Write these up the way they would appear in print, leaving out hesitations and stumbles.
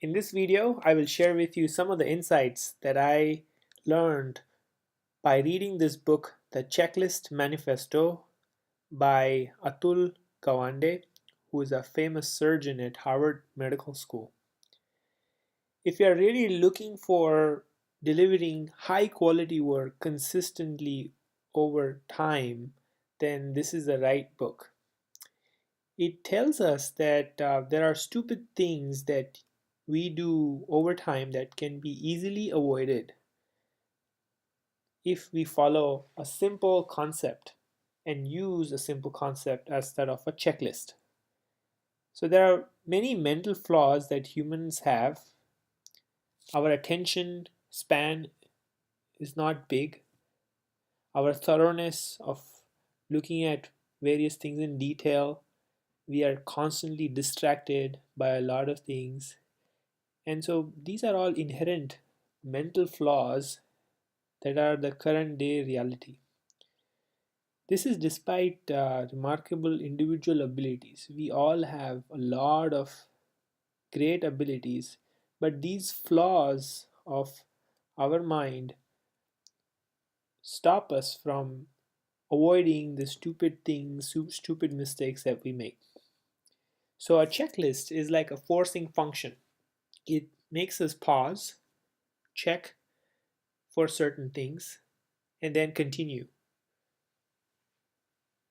In this video, I will share with you some of the insights that I learned by reading this book, The Checklist Manifesto by Atul Gawande, who is a famous surgeon at Harvard Medical School. If you are really looking for delivering high quality work consistently over time, then this is the right book. It tells us that there are stupid things that we do over time that can be easily avoided if we follow a simple concept and use a simple concept as that of a checklist. So there are many mental flaws that humans have. Our attention span is not big. Our thoroughness of looking at various things in detail, we are constantly distracted by a lot of things. And so these are all inherent mental flaws that are the current day reality. This is despite remarkable individual abilities. We all have a lot of great abilities, but these flaws of our mind stop us from avoiding the stupid things, stupid mistakes that we make. So a checklist is like a forcing function. It makes us pause, check for certain things, and then continue.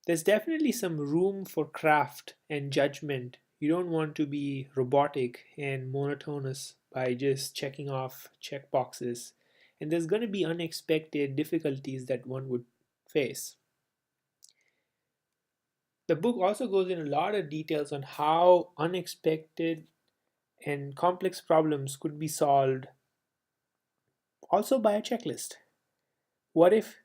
There's definitely some room for craft and judgment. You don't want to be robotic and monotonous by just checking off check boxes. And there's going to be unexpected difficulties that one would face. The book also goes in a lot of details on how unexpected and complex problems could be solved also by a checklist. What if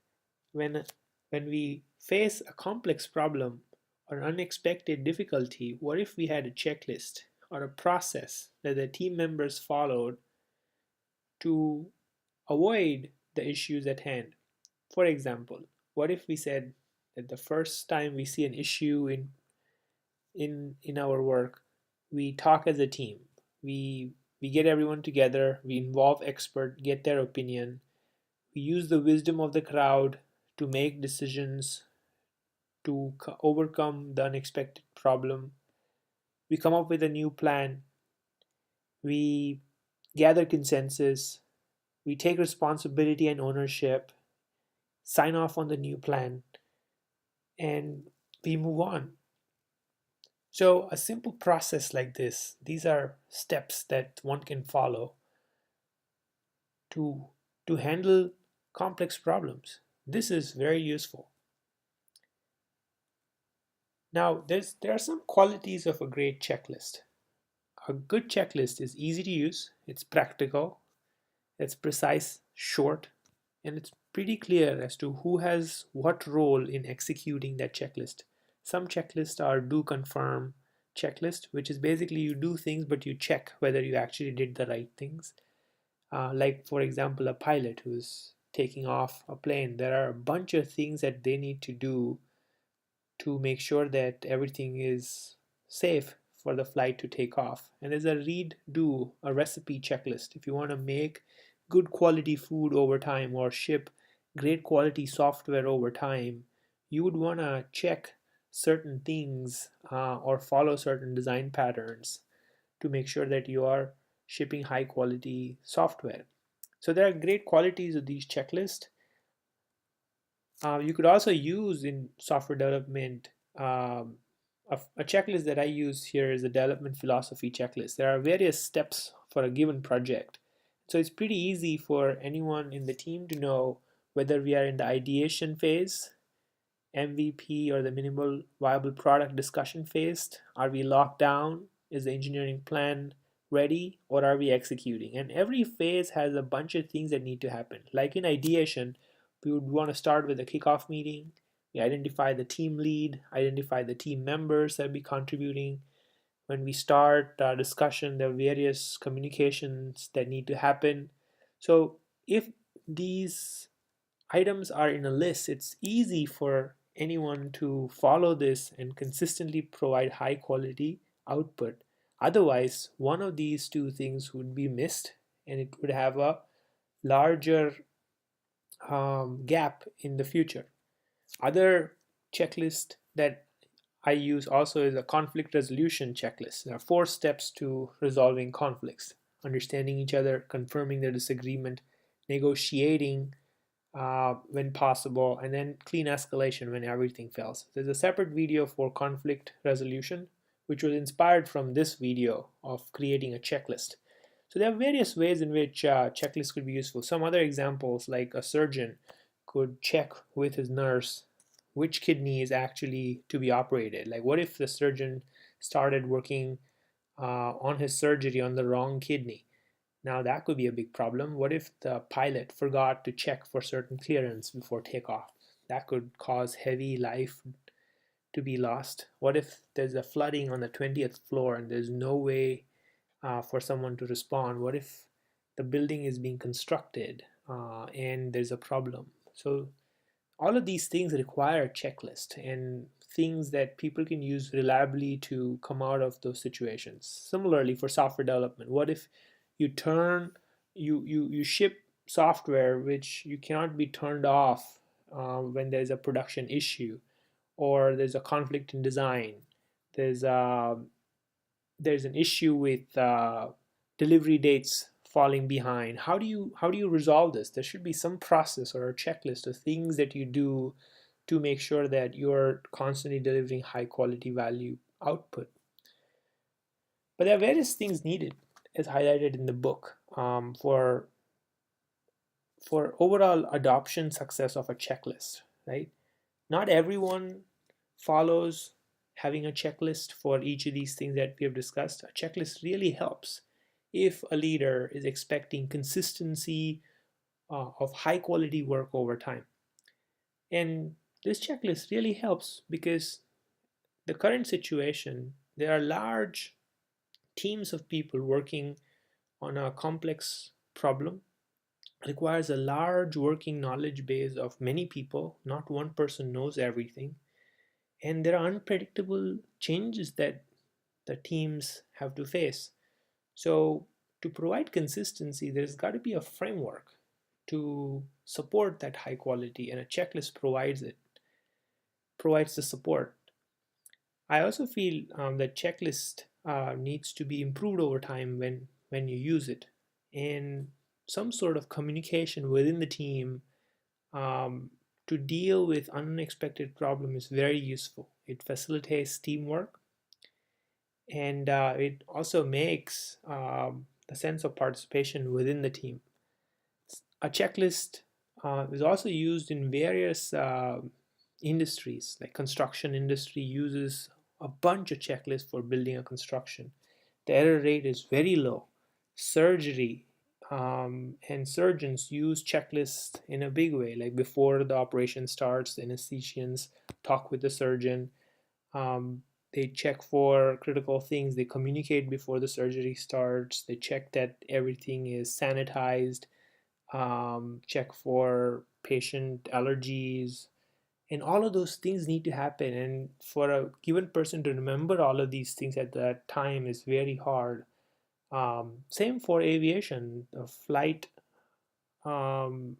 when we face a complex problem or unexpected difficulty, what if we had a checklist or a process that the team members followed to avoid the issues at hand? For example, what if we said that the first time we see an issue in our work, we talk as a team. We get everyone together, we involve expert, get their opinion. We use the wisdom of the crowd to make decisions to overcome the unexpected problem. We come up with a new plan. We gather consensus. We take responsibility and ownership, sign off on the new plan, and we move on. So, a simple process like this, these are steps that one can follow to, to handle complex problems. This is very useful. Now, there are some qualities of a great checklist. A good checklist is easy to use, it's practical, it's precise, short, and it's pretty clear as to who has what role in executing that checklist. Some checklists are do confirm checklist, which is basically you do things but you check whether you actually did the right things. Like, for example, a pilot who's taking off a plane, there are a bunch of things that they need to do to make sure that everything is safe for the flight to take off. And there's a read do, a recipe checklist. If you want to make good quality food over time or ship great quality software over time, you would want to check certain things or follow certain design patterns to make sure that you are shipping high quality software. So there are great qualities of these checklists. You could also use in software development a checklist that I use here is a development philosophy checklist. There are various steps for a given project. So it's pretty easy for anyone in the team to know whether we are in the ideation phase, MVP, or the minimal viable product discussion phase. Are we locked down? Is the engineering plan ready, or are we executing? And every phase has a bunch of things that need to happen. Like in ideation, we would want to start with a kickoff meeting. We identify the team lead, identify the team members that will be contributing. When we start our discussion, there are various communications that need to happen. So if these items are in a list, it's easy for anyone to follow this and consistently provide high quality output. Otherwise, one of these two things would be missed, and it would have a larger gap in the future. Other checklist that I use also is a conflict resolution checklist. There are 4 steps to resolving conflicts: understanding each other, confirming their disagreement, negotiating when possible, and then clean escalation when everything fails. There's a separate video for conflict resolution, which was inspired from this video of creating a checklist. So there are various ways in which checklists could be useful. Some other examples, like a surgeon could check with his nurse which kidney is actually to be operated. Like, what if the surgeon started working on his surgery on the wrong kidney? Now that could be a big problem. What if the pilot forgot to check for certain clearance before takeoff? That could cause heavy life to be lost. What if there's a flooding on the 20th floor and there's no way for someone to respond? What if the building is being constructed and there's a problem? So all of these things require a checklist and things that people can use reliably to come out of those situations. Similarly, for software development, what if you ship software which you cannot be turned off when there's a production issue, or there's a conflict in design, there's a there's an issue with delivery dates falling behind. How do you resolve this? There should be some process or a checklist of things that you do to make sure that you're constantly delivering high quality value output. But there are various things needed, as highlighted in the book, for overall adoption success of a checklist. Right? Not everyone follows having a checklist for each of these things that we have discussed. A checklist really helps if a leader is expecting consistency of high quality work over time. And this checklist really helps because the current situation, there are large teams of people working on a complex problem, requires a large working knowledge base of many people. Not one person knows everything. And there are unpredictable changes that the teams have to face. So, to provide consistency, there's got to be a framework to support that high quality, and a checklist provides the support. I also feel that checklist needs to be improved over time when you use it, and some sort of communication within the team um, to deal with unexpected problem is very useful. It facilitates teamwork, and it also makes the sense of participation within the team. A checklist is also used in various industries, like construction industry uses a bunch of checklists for building a construction. The error rate is very low. Surgery and surgeons use checklists in a big way. Like, before the operation starts, the anesthesians talk with the surgeon. Um, they check for critical things. They communicate before the surgery starts. They check that everything is sanitized. Check for patient allergies, and all of those things need to happen. And for a given person to remember all of these things at that time is very hard. Same for aviation. The flight um,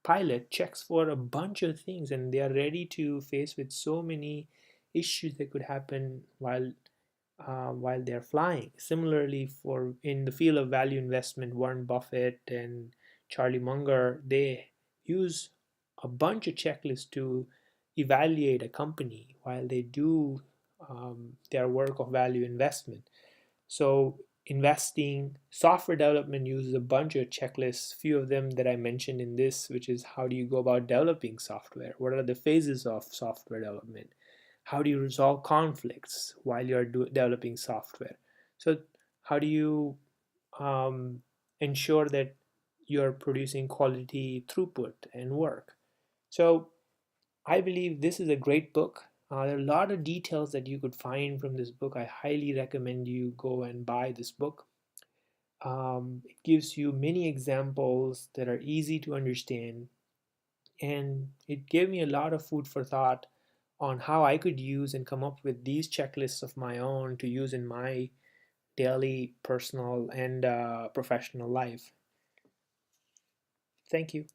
pilot checks for a bunch of things, and they are ready to face with so many issues that could happen while they're flying. Similarly, for in the field of value investment, Warren Buffett and Charlie Munger, they use a bunch of checklists to evaluate a company while they do their work of value investment. So investing, software development uses a bunch of checklists, few of them that I mentioned in this, which is how do you go about developing software? What are the phases of software development? How do you resolve conflicts while you're developing software? So how do you ensure that you're producing quality throughput and work? So I believe this is a great book. There are a lot of details that you could find from this book. I highly recommend you go and buy this book. It gives you many examples that are easy to understand, and it gave me a lot of food for thought on how I could use and come up with these checklists of my own to use in my daily personal and professional life. Thank you.